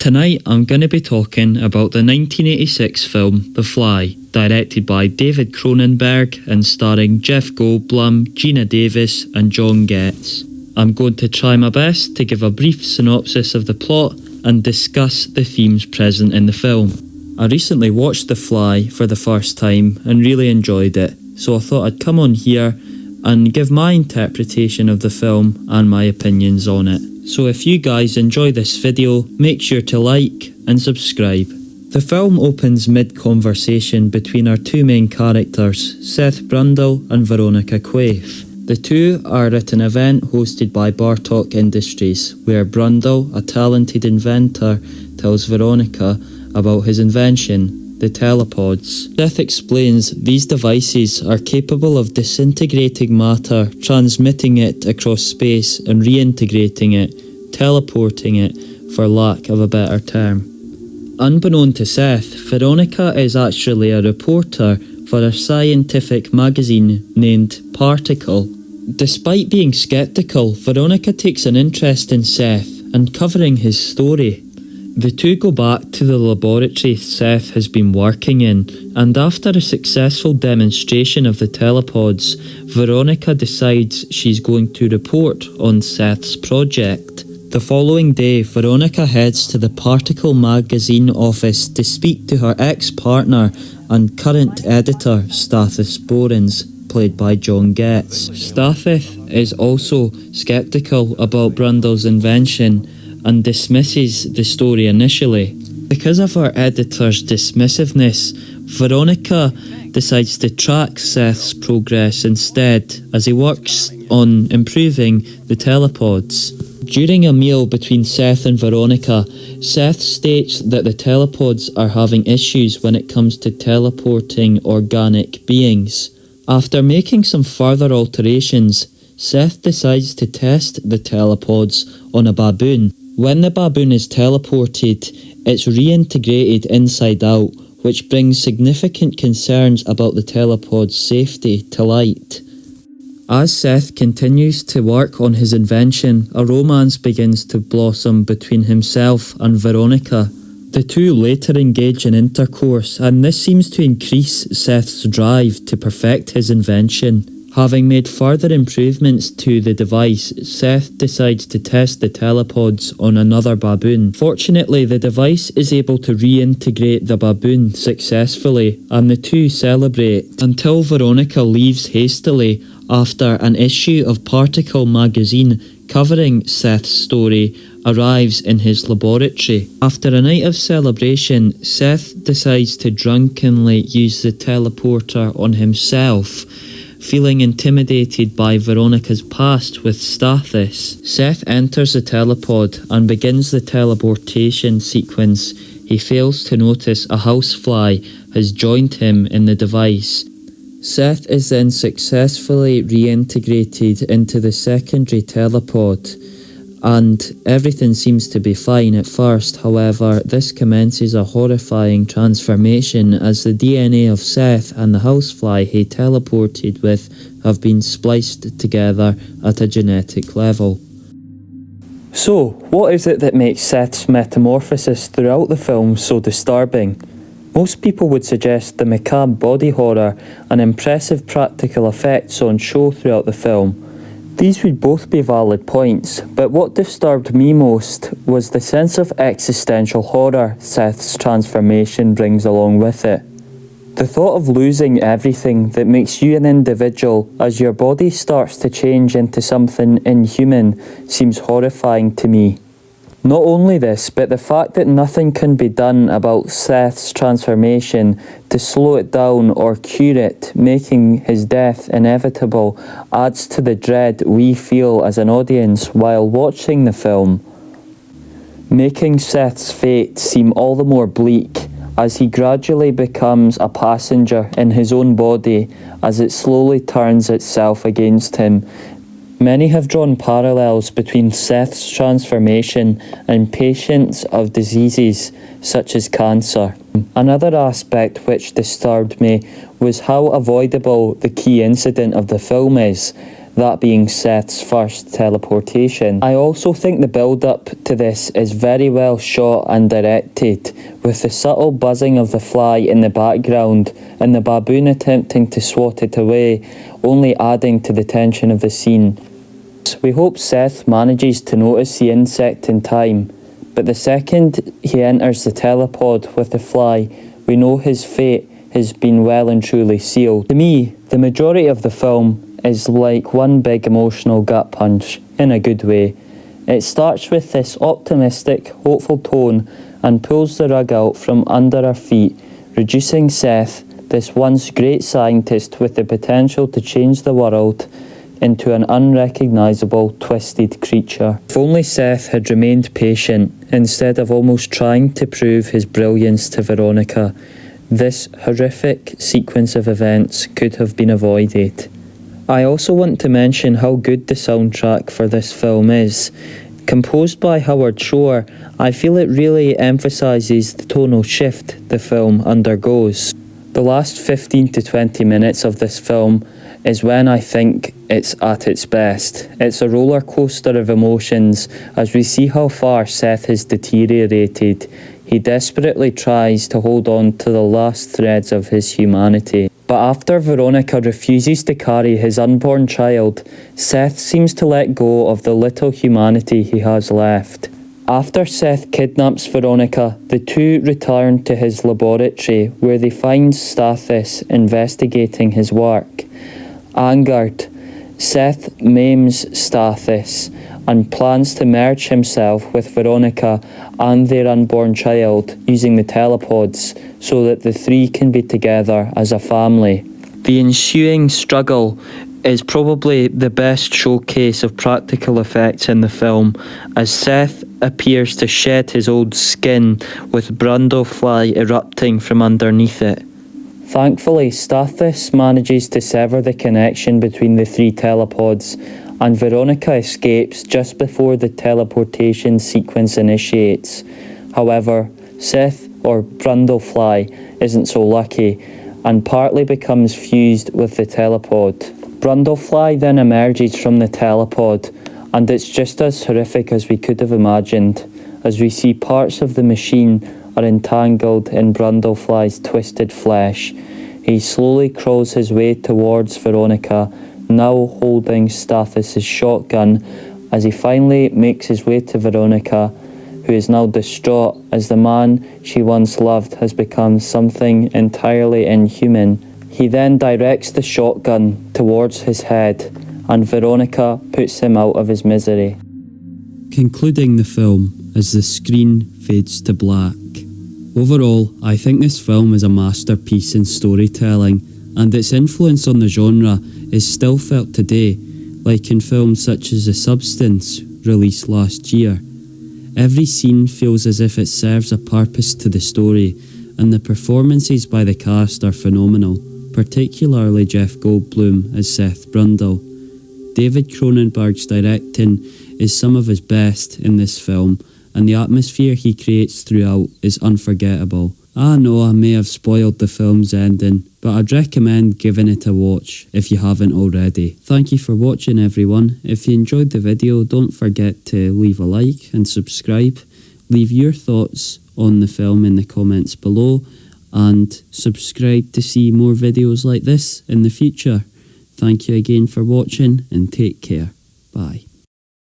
Tonight I'm going to be talking about the 1986 film The Fly, directed by David Cronenberg and starring Jeff Goldblum, Gina Davis and John Getz. I'm going to try my best to give a brief synopsis of the plot and discuss the themes present in the film. I recently watched The Fly for the first time and really enjoyed it, so I thought I'd come on here and give my interpretation of the film and my opinions on it. So if you guys enjoy this video, make sure to like and subscribe. The film opens mid-conversation between our two main characters, Seth Brundle and Veronica Quaife. The two are at an event hosted by Bartok Industries, where Brundle, a talented inventor, tells Veronica about his invention, the telepods. Seth explains these devices are capable of disintegrating matter, transmitting it across space and reintegrating it, teleporting it, for lack of a better term. Unbeknown to Seth, Veronica is actually a reporter for a scientific magazine named Particle. Despite being skeptical, Veronica takes an interest in Seth and covering his story. The two go back to the laboratory Seth has been working in, and after a successful demonstration of the telepods, Veronica decides she's going to report on Seth's project. The following day, Veronica heads to the Particle magazine office to speak to her ex-partner and current editor, Stathis Borens, played by John Getz. Stathis is also sceptical about Brundle's invention and dismisses the story initially. Because of her editor's dismissiveness, Veronica decides to track Seth's progress instead as he works on improving the telepods. During a meal between Seth and Veronica, Seth states that the telepods are having issues when it comes to teleporting organic beings. After making some further alterations, Seth decides to test the telepods on a baboon. When the baboon is teleported, it's reintegrated inside out, which brings significant concerns about the telepod's safety to light. As Seth continues to work on his invention, a romance begins to blossom between himself and Veronica. The two later engage in intercourse, and this seems to increase Seth's drive to perfect his invention. Having made further improvements to the device, Seth decides to test the telepods on another baboon. Fortunately, the device is able to reintegrate the baboon successfully, and the two celebrate until Veronica leaves hastily after an issue of Particle magazine covering Seth's story arrives in his laboratory. After a night of celebration, Seth decides to drunkenly use the teleporter on himself. Feeling intimidated by Veronica's past with Stathis, Seth enters the telepod and begins the teleportation sequence. He fails to notice a housefly has joined him in the device. Seth is then successfully reintegrated into the secondary telepod, and everything seems to be fine at first. However, this commences a horrifying transformation as the DNA of Seth and the housefly he teleported with have been spliced together at a genetic level. So, what is it that makes Seth's metamorphosis throughout the film so disturbing? Most people would suggest the macabre body horror and impressive practical effects on show throughout the film. These would both be valid points, but what disturbed me most was the sense of existential horror Seth's transformation brings along with it. The thought of losing everything that makes you an individual as your body starts to change into something inhuman seems horrifying to me. Not only this, but the fact that nothing can be done about Seth's transformation to slow it down or cure it, making his death inevitable, adds to the dread we feel as an audience while watching the film, making Seth's fate seem all the more bleak as he gradually becomes a passenger in his own body as it slowly turns itself against him. Many have drawn parallels between Seth's transformation and patients of diseases such as cancer. Another aspect which disturbed me was how avoidable the key incident of the film is. that being Seth's first teleportation. I also think the build-up to this is very well shot and directed, with the subtle buzzing of the fly in the background and the baboon attempting to swat it away, only adding to the tension of the scene. We hope Seth manages to notice the insect in time, but the second he enters the telepod with the fly, we know his fate has been well and truly sealed. To me, the majority of the film is like one big emotional gut punch, in a good way. It starts with this optimistic, hopeful tone and pulls the rug out from under our feet, reducing Seth, this once great scientist with the potential to change the world, into an unrecognisable, twisted creature. If only Seth had remained patient, instead of almost trying to prove his brilliance to Veronica, this horrific sequence of events could have been avoided. I also want to mention how good the soundtrack for this film is. Composed by Howard Shore, I feel it really emphasises the tonal shift the film undergoes. The last 15 to 20 minutes of this film is when I think it's at its best. It's a roller coaster of emotions as we see how far Seth has deteriorated. He desperately tries to hold on to the last threads of his humanity. But after Veronica refuses to carry his unborn child, Seth seems to let go of the little humanity he has left. After Seth kidnaps Veronica, the two return to his laboratory where they find Stathis investigating his work. Angered, Seth maims Stathis and plans to merge himself with Veronica and their unborn child using the telepods so that the three can be together as a family. The ensuing struggle is probably the best showcase of practical effects in the film, as Seth appears to shed his old skin with Brundlefly erupting from underneath it. Thankfully, Stathis manages to sever the connection between the three telepods, and Veronica escapes just before the teleportation sequence initiates. However, Seth, or Brundlefly, isn't so lucky, and partly becomes fused with the telepod. Brundlefly then emerges from the telepod, and it's just as horrific as we could have imagined, as we see parts of the machine are entangled in Brundlefly's twisted flesh. He slowly crawls his way towards Veronica, now holding Stathis' shotgun, as he finally makes his way to Veronica, who is now distraught as the man she once loved has become something entirely inhuman. He then directs the shotgun towards his head, and Veronica puts him out of his misery. Concluding the film as the screen fades to black. Overall, I think this film is a masterpiece in storytelling, and its influence on the genre is still felt today, like in films such as The Substance, released last year. Every scene feels as if it serves a purpose to the story, and the performances by the cast are phenomenal, particularly Jeff Goldblum as Seth Brundle. David Cronenberg's directing is some of his best in this film, and the atmosphere he creates throughout is unforgettable. I know I may have spoiled the film's ending, but I'd recommend giving it a watch if you haven't already. Thank you for watching, everyone. If you enjoyed the video, don't forget to leave a like and subscribe. Leave your thoughts on the film in the comments below, and subscribe to see more videos like this in the future. Thank you again for watching, and take care. Bye.